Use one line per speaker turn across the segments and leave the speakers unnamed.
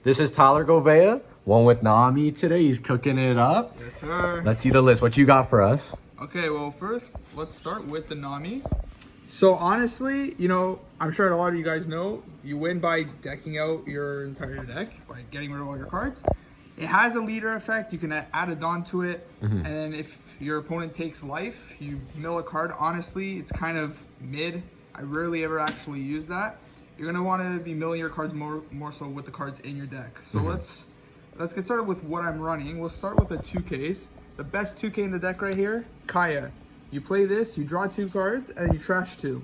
This is Tyler Govea, one with Nami today. He's cooking it up.
Yes, sir.
Let's see the list. What you got for us?
Okay, well, first, let's start with the Nami. So, honestly, I'm sure a lot of you guys know, you win by decking out your entire deck, by getting rid of all your cards. It has a leader effect. You can add a Dawn to it. And then if your opponent takes life, you mill a card. Honestly, it's kind of mid. I rarely ever actually use that. You're going to want to be milling your cards more so with the cards in your deck. So let's get started with what I'm running. We'll start with the 2Ks. The best 2K in the deck right here, Kaya. You play this, you draw 2 cards, and you trash 2.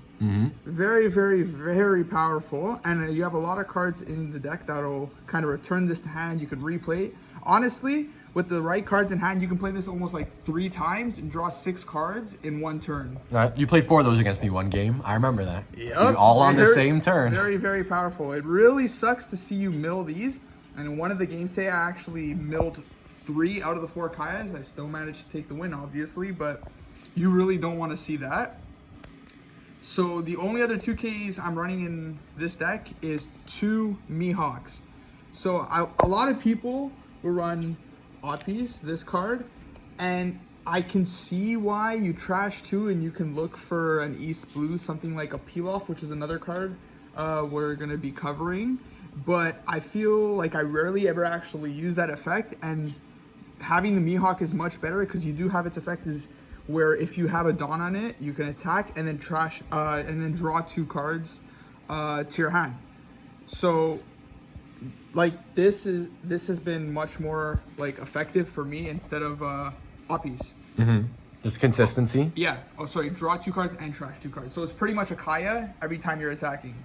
Very, very, very powerful. And you have a lot of cards in the deck that'll kind of return this to hand. You could replay it. Honestly, with the right cards in hand, you can play this almost like 3 times and draw 6 cards in 1 turn.
You played 4 of those against me one game. I remember that.
Yep.
All on the same turn.
Very, very powerful. It really sucks to see you mill these. And in one of the games today, I actually milled 3 out of the 4 Kayas. I still managed to take the win, obviously, but you really don't want to see that. So the only other 2Ks I'm running in this deck is 2 Mihawks. So a lot of people will run Otpies, this card, and I can see why you trash 2 and you can look for an East Blue, something like a Peel-Off, which is another card we're going to be covering. But I feel like I rarely ever actually use that effect, and having the Mihawk is much better because you do have its effect is where if you have a Dawn on it, you can attack and then trash and then draw 2 cards to your hand. So like this has been much more like effective for me instead of Oppies.
Just consistency.
Yeah. Oh, sorry. Draw 2 cards and trash 2 cards. So it's pretty much a Kaya every time you're attacking.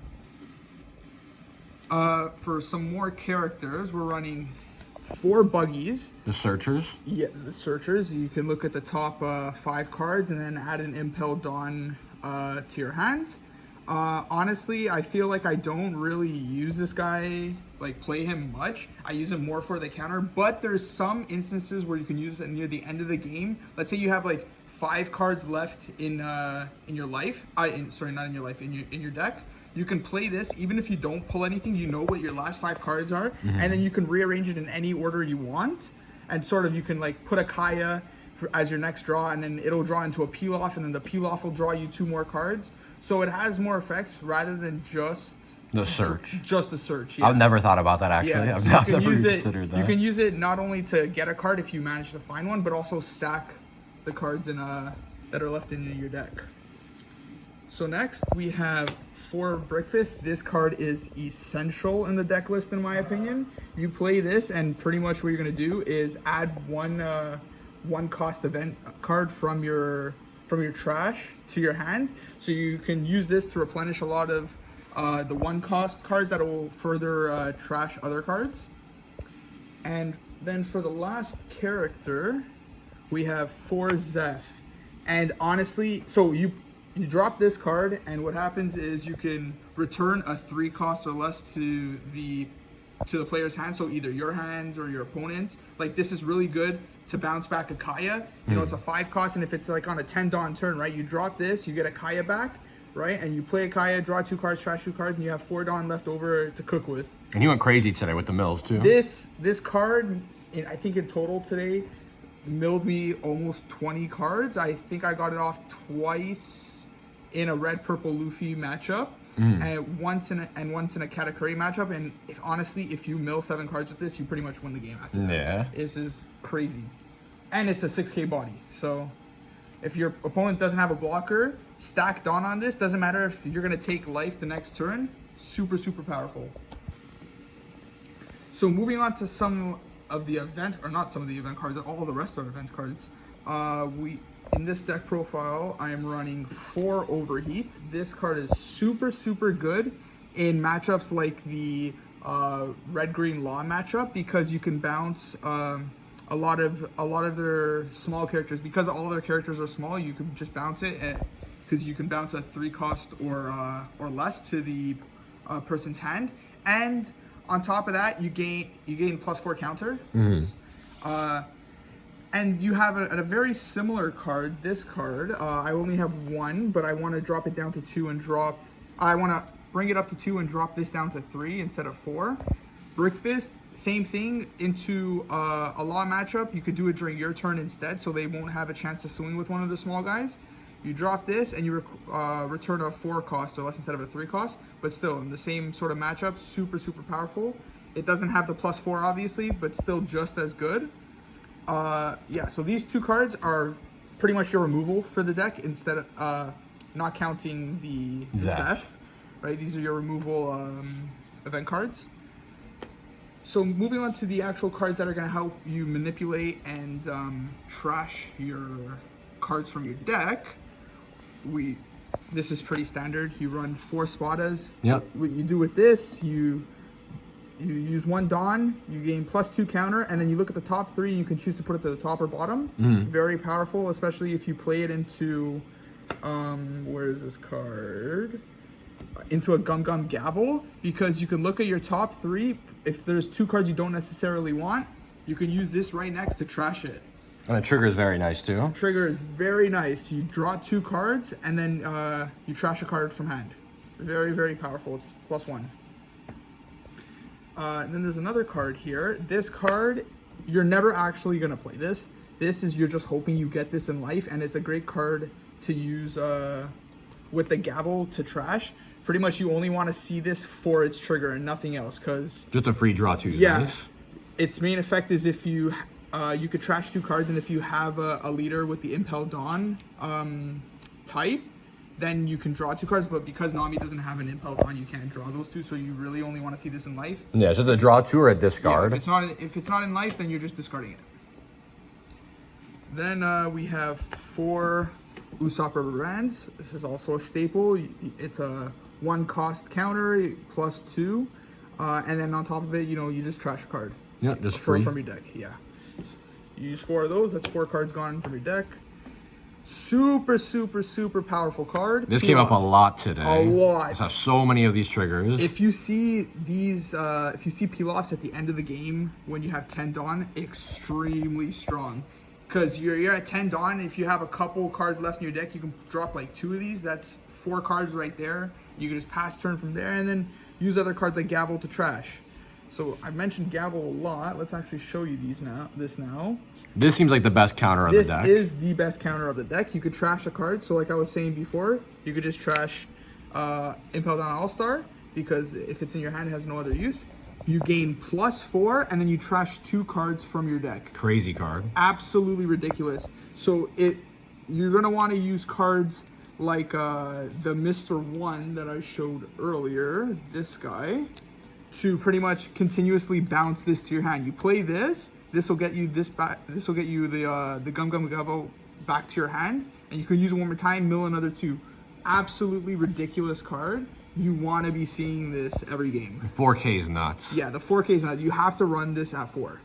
For some more characters, we're running 4 Buggies.
The Searchers.
Yeah, the Searchers. You can look at the top 5 cards and then add an Impel Dawn to your hand. Honestly, I feel like I don't really use this guy, like play him much. I use him more for the counter, but there's some instances where you can use it near the end of the game. Let's say you have like 5 cards left in your life. Sorry, not in your life, in your deck. You can play this even if you don't pull anything. You know what your last 5 cards are, and then you can rearrange it in any order you want. And sort of you can like put a Kaya as your next draw, and then it'll draw into a Peel-Off, and then the Peel-Off will draw you 2 more cards. So it has more effects rather than just
the search.
Just the search. Yeah.
I've never thought about that actually.
Yeah,
I've
so
never
considered
that.
You can use it not only to get a card if you manage to find one, but also stack the cards in that are left in your deck. So next we have 4 Breakfast. This card is essential in the deck list in my opinion. You play this and pretty much what you're gonna do is add one cost event card from your trash to your hand. So you can use this to replenish a lot of the 1 cost cards that will further trash other cards. And then for the last character, we have 4 Zeph. And honestly, so you drop this card, and what happens is you can return a 3 cost or less to the player's hand, so either your hands or your opponent's. Like this is really good to bounce back a Kaya. It's a 5 cost, and if it's like on a 10 Dawn turn, right, you drop this, you get a Kaya back, right, and you play a Kaya, draw 2 cards, trash 2 cards, and you have 4 Dawn left over to cook with.
And you went crazy today with the mills too.
This card, I think in total today, milled me almost 20 cards. I think I got it off twice in a red-purple Luffy matchup, and once in a Katakuri matchup. And honestly, if you mill 7 cards with this, you pretty much win the game after that.
Yeah.
This is crazy. And it's a 6K body. So if your opponent doesn't have a blocker, stack Dawn on this. Doesn't matter if you're going to take life the next turn. Super, super powerful. So moving on to some of the event, or not some of the event cards, all the rest of our event cards. In this deck profile, I am running 4 Overheat. This card is super, super good in matchups like the red-green law matchup because you can bounce a lot of their small characters. Because all their characters are small, you can just bounce it because you can bounce a 3 cost or less to the person's hand. And on top of that, you gain +4 counter. And you have a very similar card, this card. I only have 1, but I want to drop it down to 2 and drop... I want to bring it up to 2 and drop this down to 3 instead of 4. Breakfast, same thing into a law matchup. You could do it during your turn instead, so they won't have a chance to swing with one of the small guys. You drop this and you return a 4 cost or less instead of a 3 cost, but still in the same sort of matchup, super powerful. It doesn't have the +4 obviously, but still just as good. Yeah, so these 2 cards are pretty much your removal for the deck instead of not counting the Zeph, right? These are your removal event cards. So moving on to the actual cards that are going to help you manipulate and trash your cards from your deck. This is pretty standard. You run 4 Spadas.
Yep.
What you do with this, you use 1 Dawn, you gain +2 counter, and then you look at the top 3 and you can choose to put it to the top or bottom. Very powerful, especially if you play it into, where is this card? Into a Gum Gum Gavel, because you can look at your top 3. If there's 2 cards you don't necessarily want, you can use this right next to trash it.
And the trigger is very nice too.
Trigger is very nice. You draw 2 cards and then you trash a card from hand. Very powerful. It's +1. And then there's another card here. This card, you're never actually gonna play this. This is, you're just hoping you get this in life, and it's a great card to use with the gavel to trash. Pretty much you only want to see this for its trigger and nothing else, because
just a free draw too.
Yeah,
nice.
Its main effect is if you you could trash 2 cards, and if you have a leader with the Impel Dawn type, then you can draw 2 cards. But because Nami doesn't have an Impel Dawn, you can't draw those 2. So you really only want to see this in life.
Yeah, just a draw 2 or a discard.
Yeah, if it's not in life, then you're just discarding it. Then we have 4 Usopp Rubber Bands. This is also a staple. It's a 1 cost counter +2, and then on top of it, you just trash a card.
Yeah, just free
from your deck. Yeah, so you use 4 of those. That's 4 cards gone from your deck. Super powerful card.
This came up a lot today.
A lot.
There's so many of these triggers.
If you see these, if you see peel-offs at the end of the game when you have 10 Dawn, extremely strong. Because you're at 10 Dawn, if you have a couple cards left in your deck, you can drop like 2 of these. That's 4 cards right there. You can just pass turn from there and then use other cards like Gavel to trash. So I mentioned Gavel a lot. Let's actually show you this now.
This seems like the best counter of the deck.
This is the best counter of the deck. You could trash a card. So like I was saying before, you could just trash Impel Down All-Star, because if it's in your hand, it has no other use. You gain +4, and then you trash 2 cards from your deck.
Crazy card.
Absolutely ridiculous. So you're gonna want to use cards like the Mr. 1 that I showed earlier, this guy, to pretty much continuously bounce this to your hand. You play this. This will get you this back. This will get you the Gum Gum Gumbo back to your hand, and you can use it one more time, mill another 2. Absolutely ridiculous card. You want to be seeing this every game.
4K is nuts.
Yeah, the 4K is nuts. You have to run this at 4.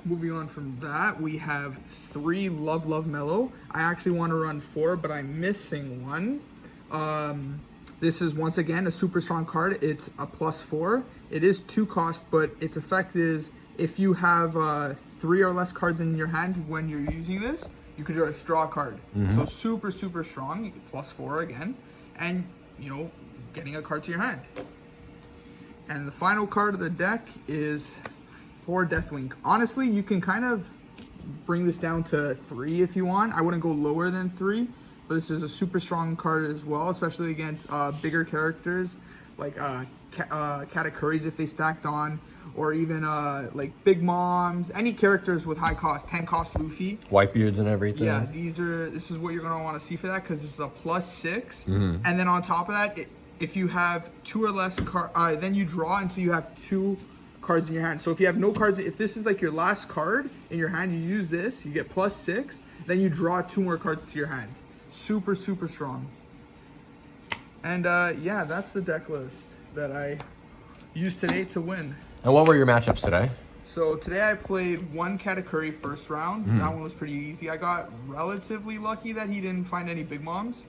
Moving on from that, we have 3 Love Mellow. I actually want to run 4, but I'm missing 1. This is once again a super strong card. It's a +4. It is 2 cost, but its effect is if you have 3 or less cards in your hand when you're using this, you can just draw a card. So super strong. +4 again, and getting a card to your hand. And the final card of the deck is 4 Deathwing. Honestly, you can kind of bring this down to 3 if you want. I wouldn't go lower than 3. But this is a super strong card as well, especially against bigger characters like Katakuris if they stacked on, or even like Big Moms, any characters with high cost, 10 cost Luffy.
Whitebeards and everything.
Yeah, this is what you're going to want to see for that, because this is a +6. And then on top of that, if you have 2 or less cards, then you draw until you have 2 cards in your hand. So if you have no cards, if this is like your last card in your hand, you use this, you get +6, then you draw 2 more cards to your hand. Super strong. And yeah, that's the deck list that I used today to win.
And what were your matchups today?
So today I played 1 Katakuri first round. That one was pretty easy. I got relatively lucky that he didn't find any Big Moms.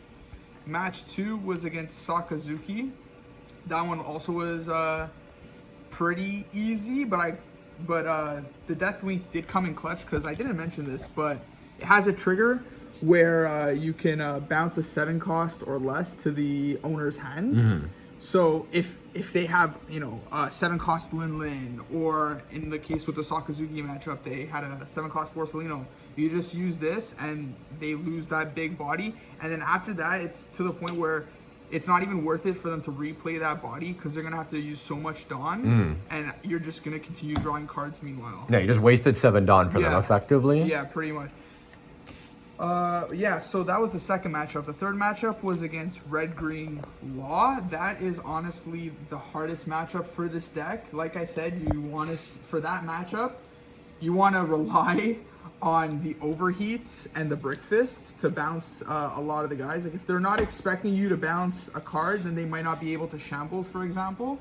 Match 2 was against Sakazuki. That one also was pretty easy, but the Deathwing did come in clutch, because I didn't mention this, but it has a trigger where you can bounce a 7 cost or less to the owner's hand. So if they have, you know, 7-cost Lin Lin, or in the case with the Sakazuki matchup, they had a 7-cost Borsalino, you just use this and they lose that big body. And then after that, it's to the point where it's not even worth it for them to replay that body because they're going to have to use so much Dawn. And you're just going to continue drawing cards meanwhile.
Yeah, you just wasted 7 Dawn for them, effectively.
Yeah, pretty much. Yeah, so that was the second matchup. The third matchup was against Red Green Law. That is honestly the hardest matchup for this deck. Like I said, you want to, for that matchup, you want to rely on the overheats and the brick fists to bounce a lot of the guys. Like if they're not expecting you to bounce a card, then they might not be able to shambles, for example.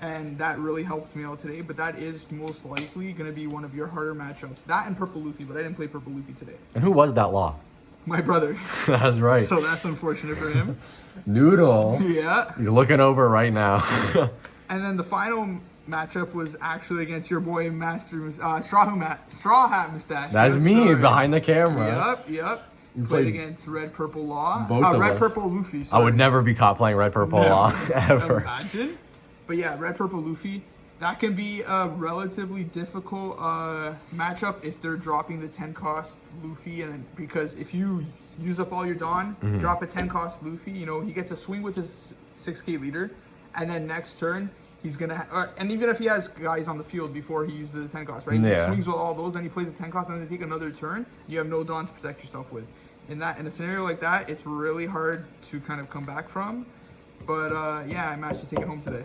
And that really helped me out today. But that is most likely going to be one of your harder matchups. That and Purple Luffy, but I didn't play Purple Luffy today.
And who was that Law?
My brother.
That's right.
So that's unfortunate for him.
Noodle.
Yeah.
You're looking over right now.
And then the final matchup was actually against your boy Master Straw Hat Mustache.
That's me behind the camera.
Yep. You played against Red Purple Law.
Both
Red Purple Luffy. Sorry.
I would never be caught playing Red Purple Law ever.
Imagine. But yeah, Red Purple Luffy. That can be a relatively difficult matchup if they're dropping the 10-cost Luffy, and then, because if you use up all your Dawn, drop a 10-cost Luffy, you know, he gets a swing with his 6k leader, and then next turn he's gonna and even if he has guys on the field before he uses the 10-cost, right? He swings with all those, then he plays a 10-cost, and then they take another turn. You have no Dawn to protect yourself with. In a scenario like that, it's really hard to kind of come back from. But yeah, I managed to take it home today.